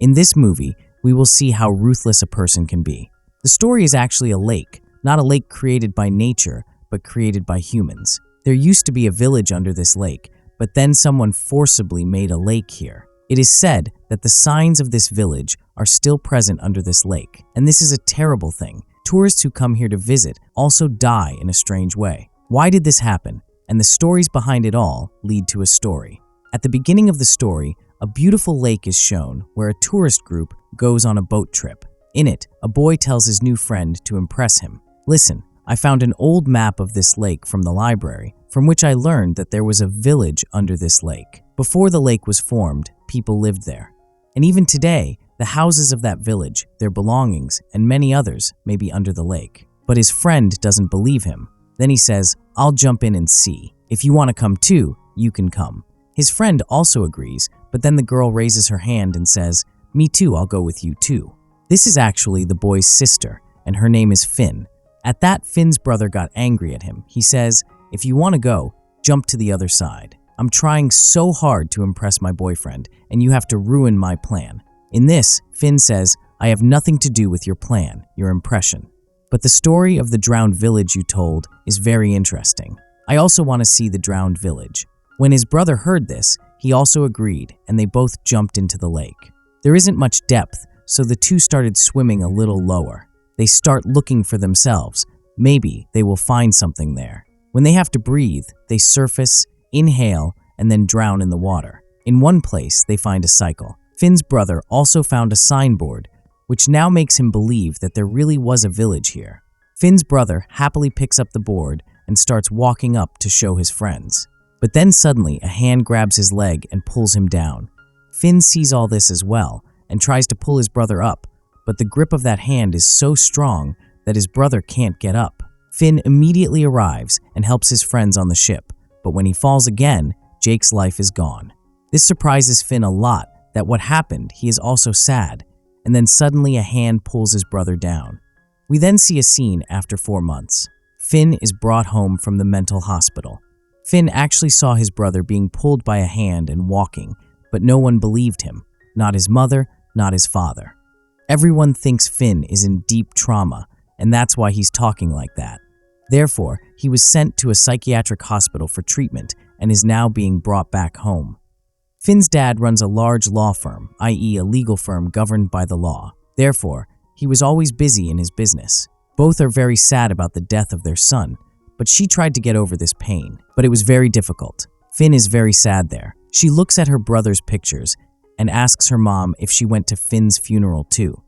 In this movie, we will see how ruthless a person can be. The story is actually a lake, not a lake created by nature, but created by humans. There used to be a village under this lake, but then someone forcibly made a lake here. It is said that the signs of this village are still present under this lake, and this is a terrible thing. Tourists who come here to visit also die in a strange way. Why did this happen? And the stories behind it all lead to a story. At the beginning of the story, a beautiful lake is shown where a tourist group goes on a boat trip. In it, a boy tells his new friend to impress him. Listen, I found an old map of this lake from the library, from which I learned that there was a village under this lake. Before the lake was formed, people lived there. And even today, the houses of that village, their belongings, and many others may be under the lake. But his friend doesn't believe him. Then he says, I'll jump in and see. If you want to come too, you can come. His friend also agrees, but then the girl raises her hand and says, me too, I'll go with you too. This is actually the boy's sister, and her name is Finn. At that, Finn's brother got angry at him. He says, if you want to go, jump to the other side. I'm trying so hard to impress my boyfriend, and you have to ruin my plan. In this, Finn says, I have nothing to do with your plan, your impression. But the story of the drowned village you told is very interesting. I also want to see the drowned village. When his brother heard this, he also agreed, and they both jumped into the lake. There isn't much depth, so the two started swimming a little lower. They start looking for themselves. Maybe they will find something there. When they have to breathe, they surface, inhale, and then drown in the water. In one place, they find a cycle. Finn's brother also found a signboard, which now makes him believe that there really was a village here. Finn's brother happily picks up the board and starts walking up to show his friends. But then suddenly, a hand grabs his leg and pulls him down. Finn sees all this as well and tries to pull his brother up, but the grip of that hand is so strong that his brother can't get up. Finn immediately arrives and helps his friends on the ship, but when he falls again, Jake's life is gone. This surprises Finn a lot that what happened, he is also sad, and then suddenly a hand pulls his brother down. We then see a scene after 4 months. Finn is brought home from the mental hospital. Finn actually saw his brother being pulled by a hand and walking, but no one believed him, not his mother, not his father. Everyone thinks Finn is in deep trauma, and that's why he's talking like that. Therefore, he was sent to a psychiatric hospital for treatment and is now being brought back home. Finn's dad runs a large law firm, i.e. a legal firm governed by the law. Therefore, he was always busy in his business. Both are very sad about the death of their son, but she tried to get over this pain, but it was very difficult. Finn is very sad there. She looks at her brother's pictures and asks her mom if she went to Finn's funeral too.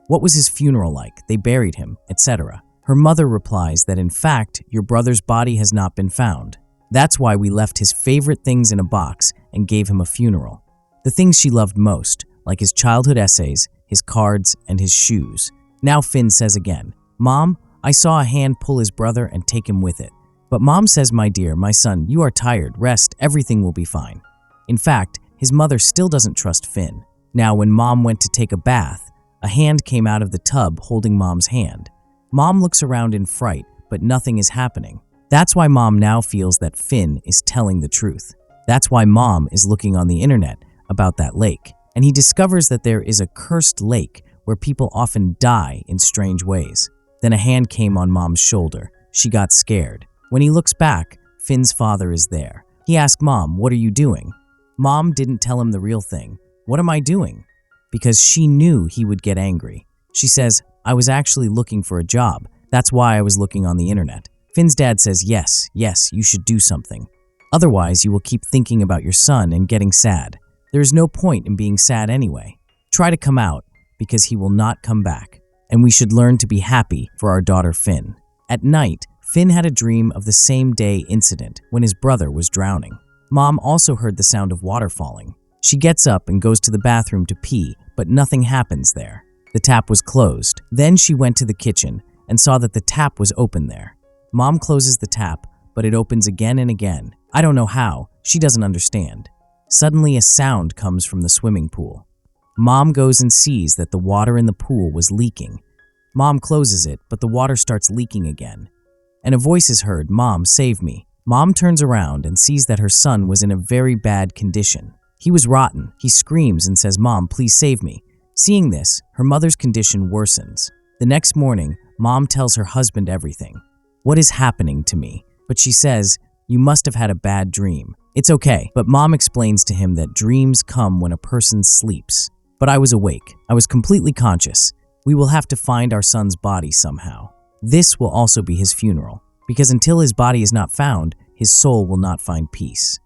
What was his funeral like? They buried him, etc. Her mother replies that in fact, your brother's body has not been found. That's why we left his favorite things in a box and gave him a funeral. The things she loved most, like his childhood essays, his cards, and his shoes. Now Finn says again, Mom, I saw a hand pull his brother and take him with it. But Mom says, my dear, my son, you are tired, rest, everything will be fine. In fact, his mother still doesn't trust Finn. Now when Mom went to take a bath, a hand came out of the tub holding Mom's hand. Mom looks around in fright, but nothing is happening. That's why Mom now feels that Finn is telling the truth. That's why Mom is looking on the internet about that lake, and he discovers that there is a cursed lake where people often die in strange ways. Then a hand came on Mom's shoulder. She got scared. When he looks back, Finn's father is there. He asked Mom, what are you doing? Mom didn't tell him the real thing. What am I doing? Because she knew he would get angry. She says, I was actually looking for a job. That's why I was looking on the internet. Finn's dad says, yes, you should do something. Otherwise, you will keep thinking about your son and getting sad. There is no point in being sad anyway. Try to come out, because he will not come back. And we should learn to be happy for our daughter Finn. At night, Finn had a dream of the same day incident when his brother was drowning. Mom also heard the sound of water falling. She gets up and goes to the bathroom to pee, but nothing happens there. The tap was closed. Then she went to the kitchen and saw that the tap was open there. Mom closes the tap, but it opens again and again. I don't know how. She doesn't understand. Suddenly, a sound comes from the swimming pool. Mom goes and sees that the water in the pool was leaking. Mom closes it, but the water starts leaking again. And a voice is heard, Mom, save me. Mom turns around and sees that her son was in a very bad condition. He was rotten. He screams and says, Mom, please save me. Seeing this, her mother's condition worsens. The next morning, Mom tells her husband everything. What is happening to me? But she says, you must have had a bad dream. It's okay, but Mom explains to him that dreams come when a person sleeps. But I was awake. I was completely conscious. We will have to find our son's body somehow. This will also be his funeral, because until his body is not found, his soul will not find peace.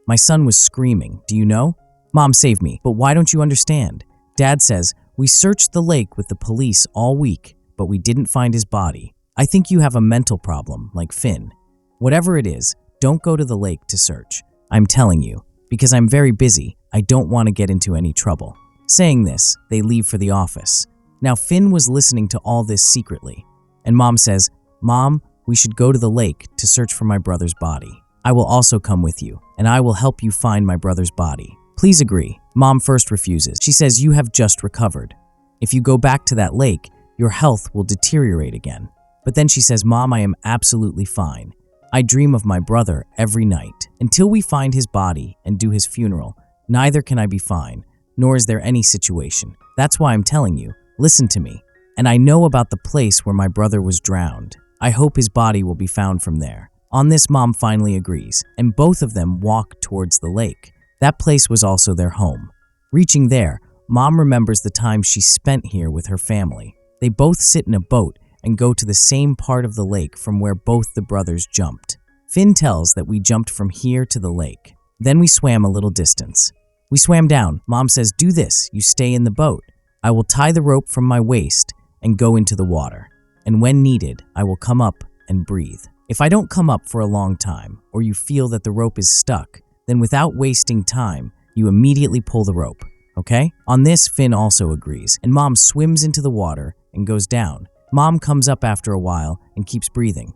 My son was screaming, do you know? Mom, save me, but why don't you understand? Dad says, we searched the lake with the police all week, but we didn't find his body. I think you have a mental problem, like Finn. Whatever it is, don't go to the lake to search. I'm telling you, because I'm very busy, I don't want to get into any trouble. Saying this, they leave for the office. Now Finn was listening to all this secretly, and Mom says, Mom, we should go to the lake to search for my brother's body. I will also come with you, and I will help you find my brother's body. Please agree. Mom first refuses. She says, you have just recovered. If you go back to that lake, your health will deteriorate again. But then she says, Mom, I am absolutely fine. I dream of my brother every night. Until we find his body and do his funeral, neither can I be fine, nor is there any situation. That's why I'm telling you, listen to me. And I know about the place where my brother was drowned. I hope his body will be found from there. On this, Mom finally agrees, and both of them walk towards the lake. That place was also their home. Reaching there, Mom remembers the time she spent here with her family. They both sit in a boat and go to the same part of the lake from where both the brothers jumped. Finn tells that we jumped from here to the lake. Then we swam a little distance. We swam down. Mom says, do this, you stay in the boat. I will tie the rope from my waist and go into the water. And when needed, I will come up and breathe. If I don't come up for a long time, or you feel that the rope is stuck, then without wasting time, you immediately pull the rope, okay? On this, Finn also agrees, and Mom swims into the water and goes down. Mom comes up after a while and keeps breathing.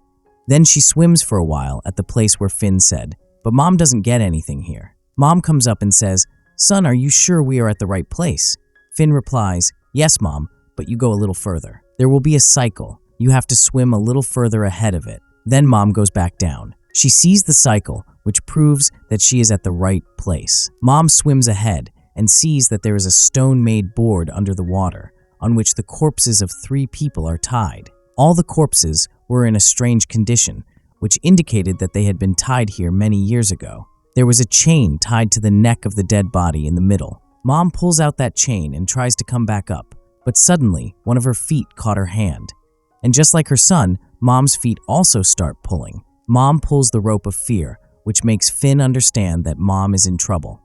Then she swims for a while at the place where Finn said, but Mom doesn't get anything here. Mom comes up and says, son, are you sure we are at the right place? Finn replies, yes, Mom, but you go a little further. There will be a cycle. You have to swim a little further ahead of it. Then Mom goes back down. She sees the cycle, which proves that she is at the right place. Mom swims ahead and sees that there is a stone-made board under the water, on which the corpses of 3 people are tied. All the corpses were in a strange condition, which indicated that they had been tied here many years ago. There was a chain tied to the neck of the dead body in the middle. Mom pulls out that chain and tries to come back up, but suddenly one of her feet caught her hand. And just like her son, Mom's feet also start pulling. Mom pulls the rope of fear, which makes Finn understand that Mom is in trouble.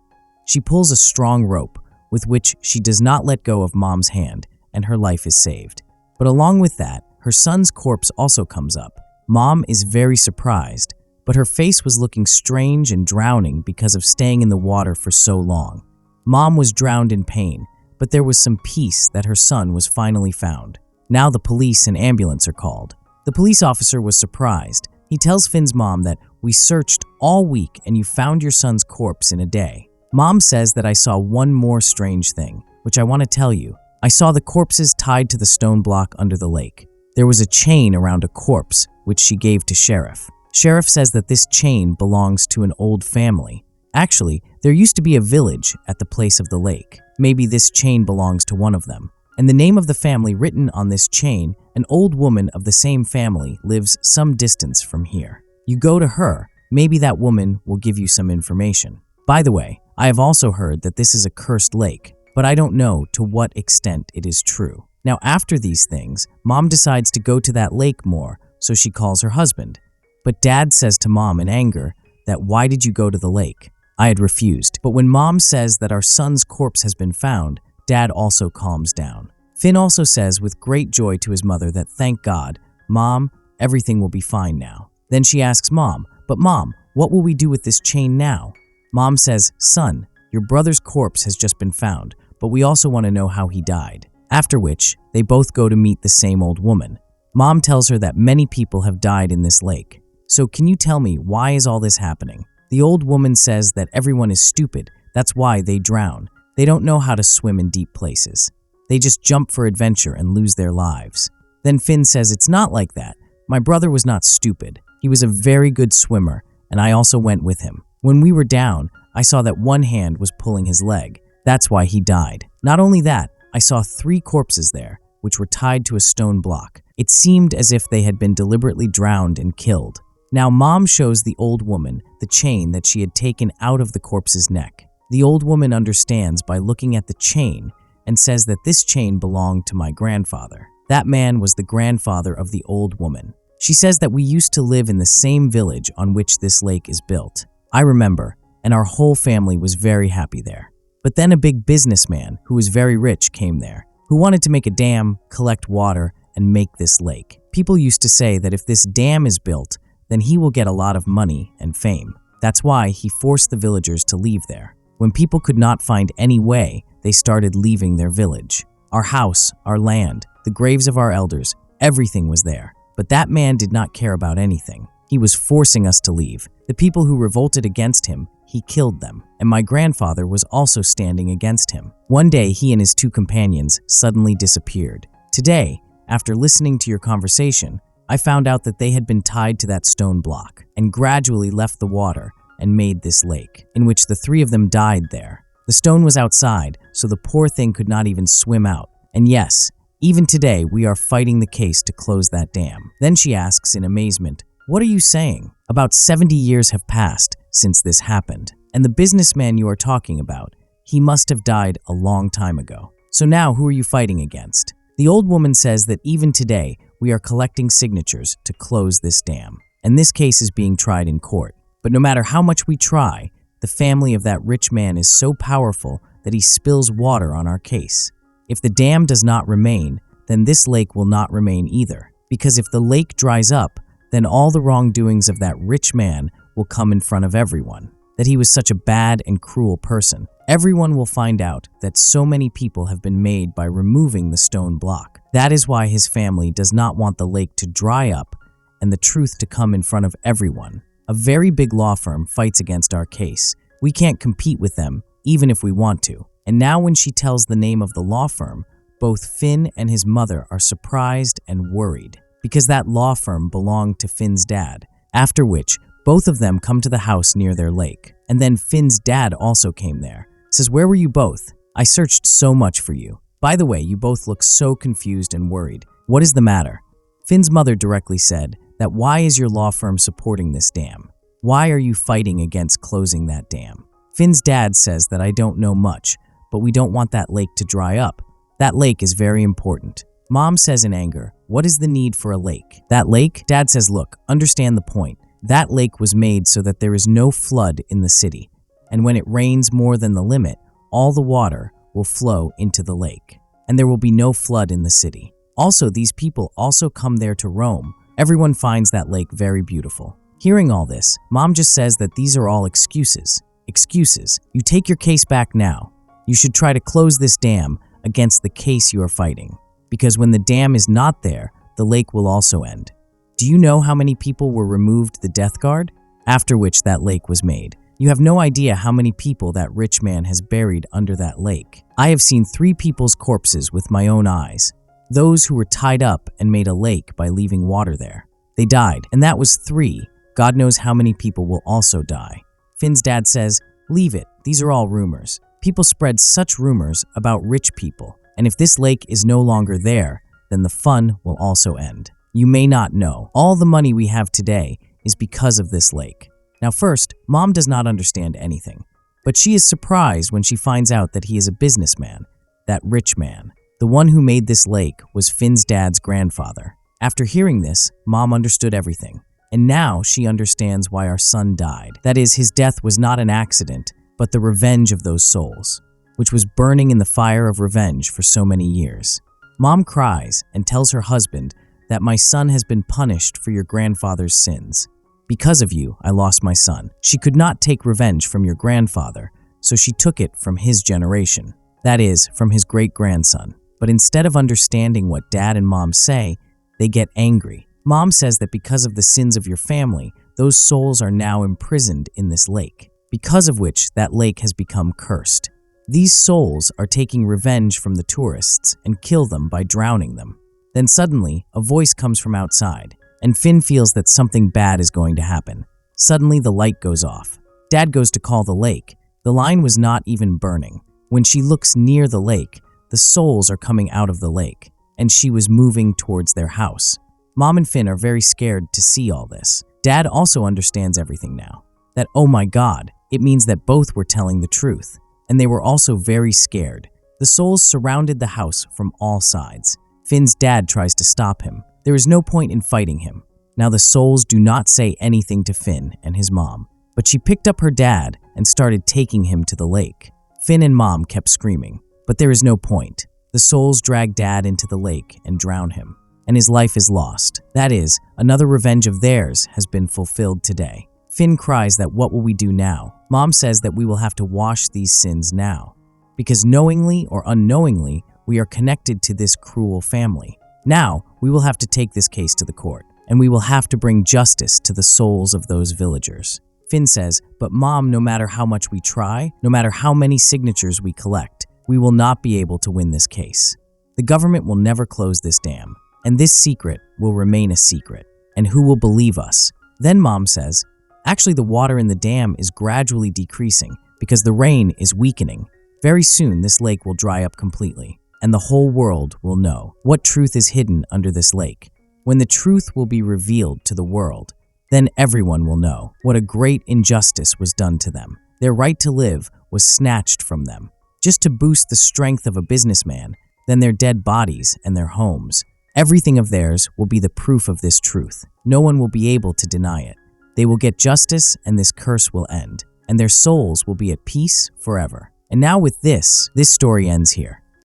She pulls a strong rope, with which she does not let go of Mom's hand, and her life is saved. But along with that, her son's corpse also comes up. Mom is very surprised, but her face was looking strange and drowning because of staying in the water for so long. Mom was drowned in pain, but there was some peace that her son was finally found. Now the police and ambulance are called. The police officer was surprised. He tells Finn's mom that we searched all week and you found your son's corpse in a day. Mom says that I saw one more strange thing, which I want to tell you. I saw the corpses tied to the stone block under the lake. There was a chain around a corpse, which she gave to Sheriff. Sheriff says that this chain belongs to an old family. Actually, there used to be a village at the place of the lake. Maybe this chain belongs to one of them. And the name of the family written on this chain, an old woman of the same family, lives some distance from here. You go to her, maybe that woman will give you some information. By the way, I have also heard that this is a cursed lake, but I don't know to what extent it is true. Now after these things, Mom decides to go to that lake more, so she calls her husband. But Dad says to Mom in anger that why did you go to the lake? I had refused. But when Mom says that our son's corpse has been found, Dad also calms down. Finn also says with great joy to his mother that thank God, Mom, everything will be fine now. Then she asks Mom, but Mom, what will we do with this chain now? Mom says, son, your brother's corpse has just been found, but we also want to know how he died. After which, they both go to meet the same old woman. Mom tells her that many people have died in this lake. So can you tell me why is all this happening? The old woman says that everyone is stupid. That's why they drown. They don't know how to swim in deep places. They just jump for adventure and lose their lives. Then Finn says it's not like that. My brother was not stupid. He was a very good swimmer, and I also went with him. When we were down, I saw that one hand was pulling his leg. That's why he died. Not only that, I saw 3 corpses there, which were tied to a stone block. It seemed as if they had been deliberately drowned and killed. Now Mom shows the old woman the chain that she had taken out of the corpse's neck. The old woman understands by looking at the chain and says that this chain belonged to my grandfather. That man was the grandfather of the old woman. She says that we used to live in the same village on which this lake is built. I remember, and our whole family was very happy there. But then a big businessman who was very rich came there, who wanted to make a dam, collect water, and make this lake. People used to say that if this dam is built, then he will get a lot of money and fame. That's why he forced the villagers to leave there. When people could not find any way, they started leaving their village. Our house, our land, the graves of our elders, everything was there. But that man did not care about anything. He was forcing us to leave. The people who revolted against him, he killed them. And my grandfather was also standing against him. One day, he and his 2 companions suddenly disappeared. Today, after listening to your conversation, I found out that they had been tied to that stone block and gradually left the water and made this lake, in which the 3 of them died there. The stone was outside, so the poor thing could not even swim out. And yes, even today, we are fighting the case to close that dam. Then she asks in amazement, "What are you saying? About 70 years have passed since this happened. And the businessman you are talking about, he must have died a long time ago. So now who are you fighting against?" The old woman says that even today, we are collecting signatures to close this dam. And this case is being tried in court. But no matter how much we try, the family of that rich man is so powerful that he spills water on our case. If the dam does not remain, then this lake will not remain either. Because if the lake dries up, then all the wrongdoings of that rich man will come in front of everyone. That he was such a bad and cruel person. Everyone will find out that so many people have been made by removing the stone block. That is why his family does not want the lake to dry up and the truth to come in front of everyone. A very big law firm fights against our case. We can't compete with them, even if we want to. And now when she tells the name of the law firm, both Finn and his mother are surprised and worried, because that law firm belonged to Finn's dad. After which, both of them come to the house near their lake. And then Finn's dad also came there. Says, "Where were you both? I searched so much for you. By the way, you both look so confused and worried. What is the matter?" Finn's mother directly said that why is your law firm supporting this dam? Why are you fighting against closing that dam? Finn's dad says that I don't know much, but we don't want that lake to dry up. That lake is very important. Mom says in anger, "What is the need for a lake?" That lake? Dad says, "Look, understand the point. That lake was made so that there is no flood in the city. And when it rains more than the limit, all the water will flow into the lake. And there will be no flood in the city. Also, these people also come there to roam. Everyone finds that lake very beautiful." Hearing all this, Mom just says that these are all excuses. Excuses. You take your case back now. You should try to close this dam against the case you are fighting. Because when the dam is not there, the lake will also end. Do you know how many people were removed the death guard? After which that lake was made. You have no idea how many people that rich man has buried under that lake. I have seen 3 people's corpses with my own eyes. Those who were tied up and made a lake by leaving water there. They died, and that was 3. God knows how many people will also die. Finn's dad says, "Leave it, these are all rumors." People spread such rumors about rich people, and if this lake is no longer there, then the fun will also end. You may not know, all the money we have today is because of this lake. Now first, Mom does not understand anything, but she is surprised when she finds out that he is a businessman, that rich man. The one who made this lake was Finn's dad's grandfather. After hearing this, Mom understood everything, and now she understands why our son died. That is, his death was not an accident, but the revenge of those souls, which was burning in the fire of revenge for so many years. Mom cries and tells her husband that my son has been punished for your grandfather's sins. Because of you, I lost my son. She could not take revenge from your grandfather, so she took it from his generation. That is, from his great-grandson. But instead of understanding what Dad and Mom say, they get angry. Mom says that because of the sins of your family, those souls are now imprisoned in this lake, because of which that lake has become cursed. These souls are taking revenge from the tourists and kill them by drowning them. Then suddenly, a voice comes from outside, and Finn feels that something bad is going to happen. Suddenly, the light goes off. Dad goes to call the lake. The line was not even burning. When she looks near the lake the souls are coming out of the lake, and she was moving towards their house. Mom and Finn are very scared to see all this. Dad also understands everything now. That, oh my God, it means that both were telling the truth. And they were also very scared. The souls surrounded the house from all sides. Finn's dad tries to stop him. There is no point in fighting him. Now the souls do not say anything to Finn and his mom, but she picked up her dad and started taking him to the lake. Finn and Mom kept screaming, but there is no point. The souls drag Dad into the lake and drown him, and his life is lost. That is, another revenge of theirs has been fulfilled today. Finn cries that what will we do now? Mom says that we will have to wash these sins now, because knowingly or unknowingly, we are connected to this cruel family. Now, we will have to take this case to the court, and we will have to bring justice to the souls of those villagers. Finn says, but Mom, no matter how much we try, no matter how many signatures we collect, we will not be able to win this case. The government will never close this dam, and this secret will remain a secret. And who will believe us? Then Mom says, actually the water in the dam is gradually decreasing because the rain is weakening. Very soon this lake will dry up completely, and the whole world will know what truth is hidden under this lake. When the truth will be revealed to the world, then everyone will know what a great injustice was done to them. Their right to live was snatched from them, just to boost the strength of a businessman, then their dead bodies and their homes. Everything of theirs will be the proof of this truth. No one will be able to deny it. They will get justice and this curse will end, and their souls will be at peace forever. And now with this story ends here.